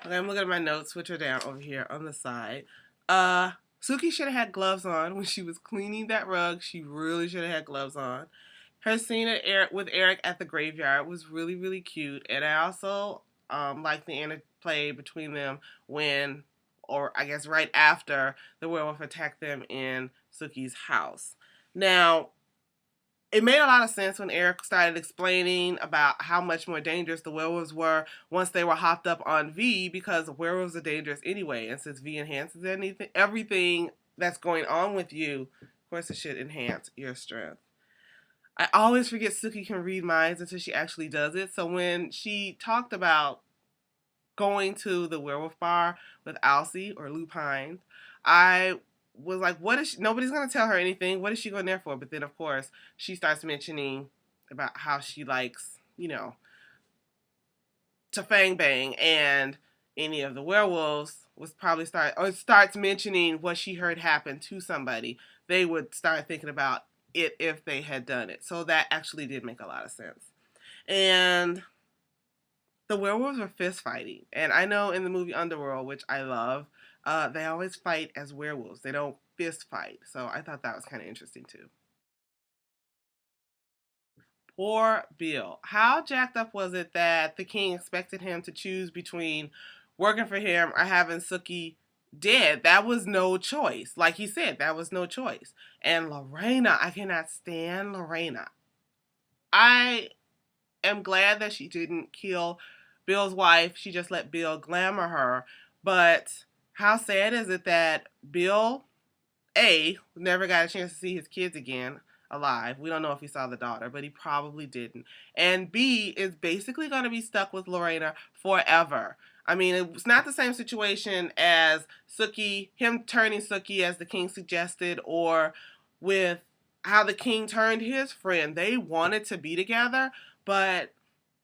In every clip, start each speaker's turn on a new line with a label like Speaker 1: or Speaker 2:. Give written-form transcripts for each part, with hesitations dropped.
Speaker 1: Okay, I'm looking at my notes, which are down over here on the side. Suki should have had gloves on when she was cleaning that rug. She really should have had gloves on. Her scene with Eric at the graveyard was really, really cute, and I also like the interplay between them when, or I guess right after, the werewolf attacked them in Suki's house. Now, it made a lot of sense when Eric started explaining about how much more dangerous the werewolves were once they were hopped up on V, because werewolves are dangerous anyway. And since V enhances everything that's going on with you, of course it should enhance your strength. I always forget Suki can read minds until she actually does it. So when she talked about going to the werewolf bar with Alcy or Lupine, I was like, what is she? Nobody's going to tell her anything. What is she going there for? But then, of course, she starts mentioning about how she likes, to fang bang, and any of the werewolves was probably starts mentioning what she heard happen to somebody. They would start thinking about it if they had done it. So that actually did make a lot of sense. And the werewolves were fist fighting. And I know in the movie Underworld, which I love, they always fight as werewolves. They don't fist fight. So I thought that was kind of interesting too. Poor Bill. How jacked up was it that the king expected him to choose between working for him or having Suki dead? That was no choice. Like he said, that was no choice. And Lorena, I cannot stand Lorena. I am glad that she didn't kill Bill's wife. She just let Bill glamour her. But how sad is it that Bill, A, never got a chance to see his kids again alive. We don't know if he saw the daughter, but he probably didn't. And B, is basically going to be stuck with Lorena forever. I mean, it's not the same situation as Suki, him turning Suki as the king suggested, or with how the king turned his friend. They wanted to be together, but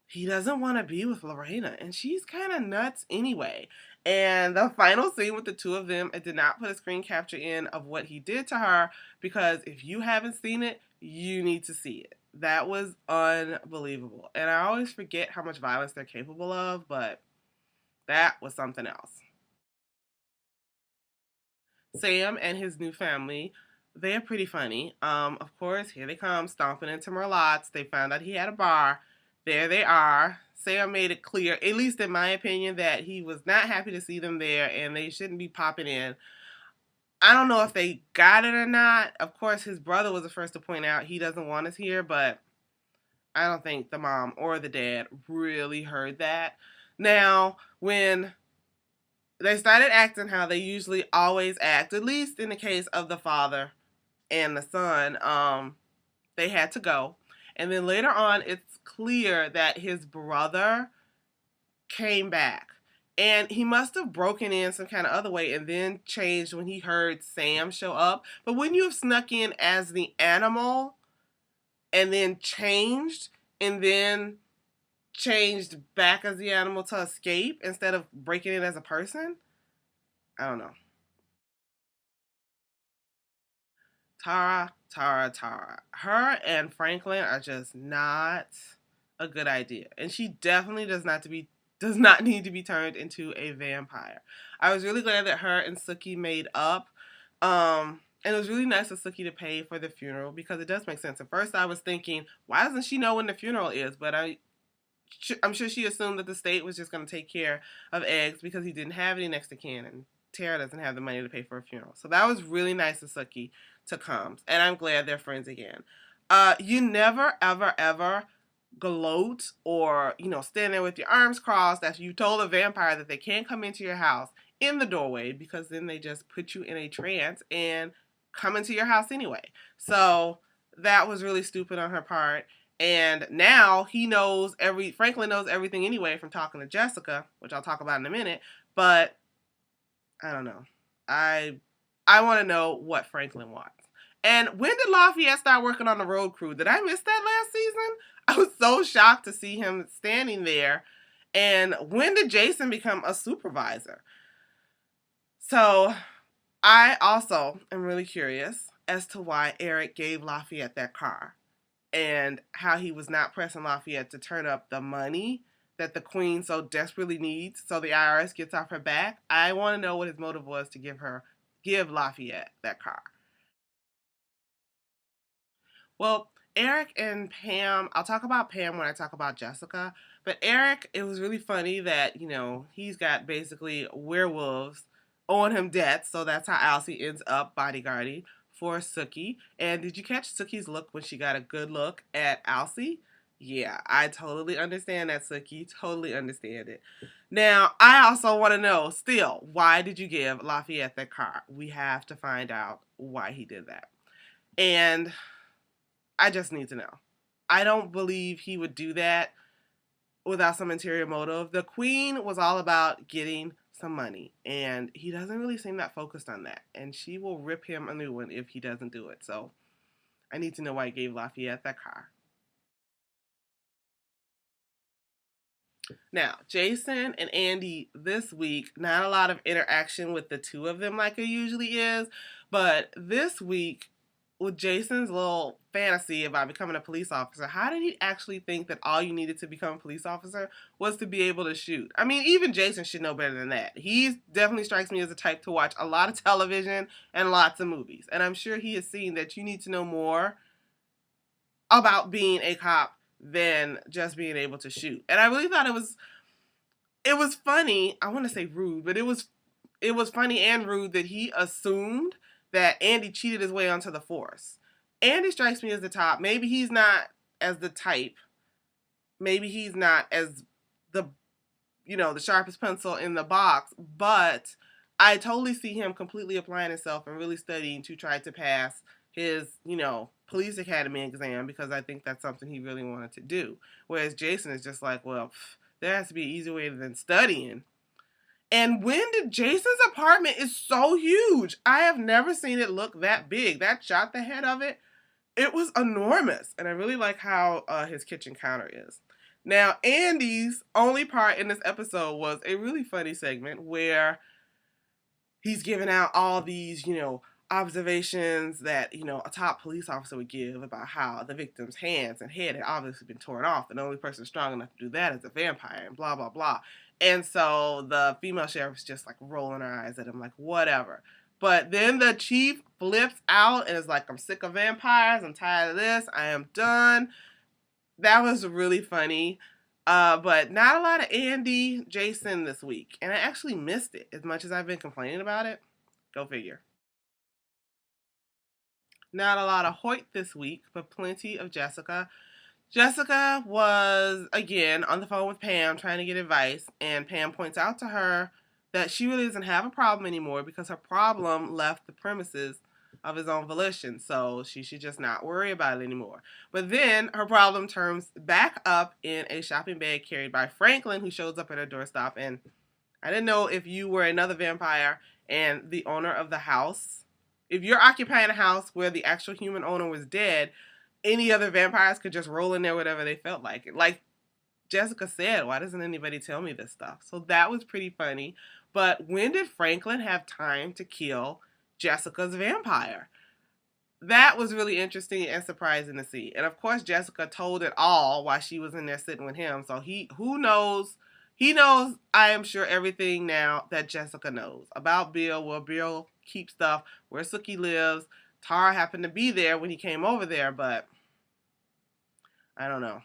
Speaker 1: he doesn't want to be with Lorena, and she's kind of nuts anyway. And the final scene with the two of them, I did not put a screen capture in of what he did to her, because if you haven't seen it, you need to see it. That was unbelievable. And I always forget how much violence they're capable of, but that was something else. Sam and his new family, they're pretty funny. Of course, here they come, stomping into Merlotte's. They found out he had a bar. There they are. Sam made it clear, at least in my opinion, that he was not happy to see them there and they shouldn't be popping in. I don't know if they got it or not. Of course, his brother was the first to point out he doesn't want us here, but I don't think the mom or the dad really heard that. Now, when they started acting how they usually always act, at least in the case of the father and the son, they had to go. And then later on, it's clear that his brother came back. And he must have broken in some kind of other way and then changed when he heard Sam show up. But wouldn't you have snuck in as the animal and then changed and then changed back as the animal to escape instead of breaking in as a person? I don't know. Tara. Her and Franklin are just not a good idea. And she definitely does not need to be turned into a vampire. I was really glad that her and Suki made up. And it was really nice of Suki to pay for the funeral, because it does make sense. At first I was thinking, why doesn't she know when the funeral is? But I'm sure she assumed that the state was just going to take care of Eggs because he didn't have any next to kin, and Tara doesn't have the money to pay for a funeral. So that was really nice of Suki to come, and I'm glad they're friends again. You never, ever, ever gloat or, stand there with your arms crossed after you told a vampire that they can't come into your house in the doorway, because then they just put you in a trance and come into your house anyway. So that was really stupid on her part. And now Franklin knows everything anyway from talking to Jessica, which I'll talk about in a minute. But I don't know. I want to know what Franklin wants. And when did Lafayette start working on the road crew? Did I miss that last season? I was so shocked to see him standing there. And when did Jason become a supervisor? So I also am really curious as to why Eric gave Lafayette that car, and how he was not pressing Lafayette to turn up the money that the queen so desperately needs, so the IRS gets off her back. I want to know what his motive was to give Lafayette that car. Well, Eric and Pam, I'll talk about Pam when I talk about Jessica. But Eric, it was really funny that, he's got basically werewolves owing him debts. So that's how Alcy ends up bodyguarding for Sookie. And did you catch Sookie's look when she got a good look at Alcy? Yeah, I totally understand that, Sookie. Totally understand it. Now, I also want to know, still, why did you give Lafayette that car? We have to find out why he did that. And I just need to know. I don't believe he would do that without some interior motive. The queen was all about getting some money, and he doesn't really seem that focused on that. And she will rip him a new one if he doesn't do it. So I need to know why he gave Lafayette that car. Now, Jason and Andy this week, not a lot of interaction with the two of them like it usually is, but this week, with Jason's little fantasy about becoming a police officer, how did he actually think that all you needed to become a police officer was to be able to shoot? I mean, even Jason should know better than that. He definitely strikes me as the type to watch a lot of television and lots of movies. And I'm sure he has seen that you need to know more about being a cop than just being able to shoot. And I really thought it was funny. I want to say rude, but it was funny and rude that he assumed that Andy cheated his way onto the force. Andy strikes me as the top. Maybe he's not as the type. Maybe he's not as the sharpest pencil in the box, but I totally see him completely applying himself and really studying to try to pass his, police academy exam, because I think that's something he really wanted to do. Whereas Jason is just like, well, there has to be an easier way than studying. And when did Jason's apartment is so huge? I have never seen it look that big. That shot, the head of it, it was enormous. And I really like how his kitchen counter is. Now, Andy's only part in this episode was a really funny segment where he's giving out all these, observations that, a top police officer would give about how the victim's hands and head had obviously been torn off. And the only person strong enough to do that is a vampire, and blah, blah, blah. And so the female sheriff's just like rolling her eyes at him like, whatever. But then the chief flips out and is like, I'm sick of vampires. I'm tired of this. I am done. That was really funny. But not a lot of Andy, Jason this week. And I actually missed it as much as I've been complaining about it. Go figure. Not a lot of Hoyt this week, but plenty of Jessica. Jessica was, again, on the phone with Pam trying to get advice, and Pam points out to her that she really doesn't have a problem anymore because her problem left the premises of his own volition, so she should just not worry about it anymore. But then her problem turns back up in a shopping bag carried by Franklin, who shows up at her doorstep, and I didn't know if you were another vampire and the owner of the house. If you're occupying a house where the actual human owner was dead, any other vampires could just roll in there whatever they felt like. Like Jessica said, why doesn't anybody tell me this stuff? So that was pretty funny. But when did Franklin have time to kill Jessica's vampire? That was really interesting and surprising to see. And of course, Jessica told it all while she was in there sitting with him. So he knows, I am sure, everything now that Jessica knows about Bill, where Bill keeps stuff, where Sookie lives. Tara happened to be there when he came over there, but I don't know.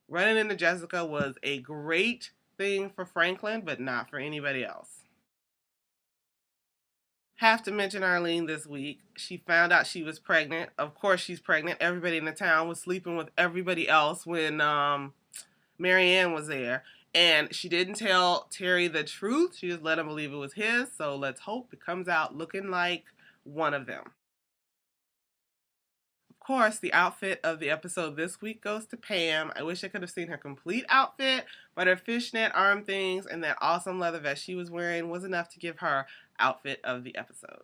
Speaker 1: Running into Jessica was a great thing for Franklin, but not for anybody else. Have to mention Arlene this week. She found out she was pregnant. Of course she's pregnant. Everybody in the town was sleeping with everybody else when Marianne was there. And she didn't tell Terry the truth. She just let him believe it was his. So let's hope it comes out looking like one of them. Of course, the outfit of the episode this week goes to Pam. I wish I could have seen her complete outfit, but her fishnet arm things and that awesome leather vest she was wearing was enough to give her outfit of the episode.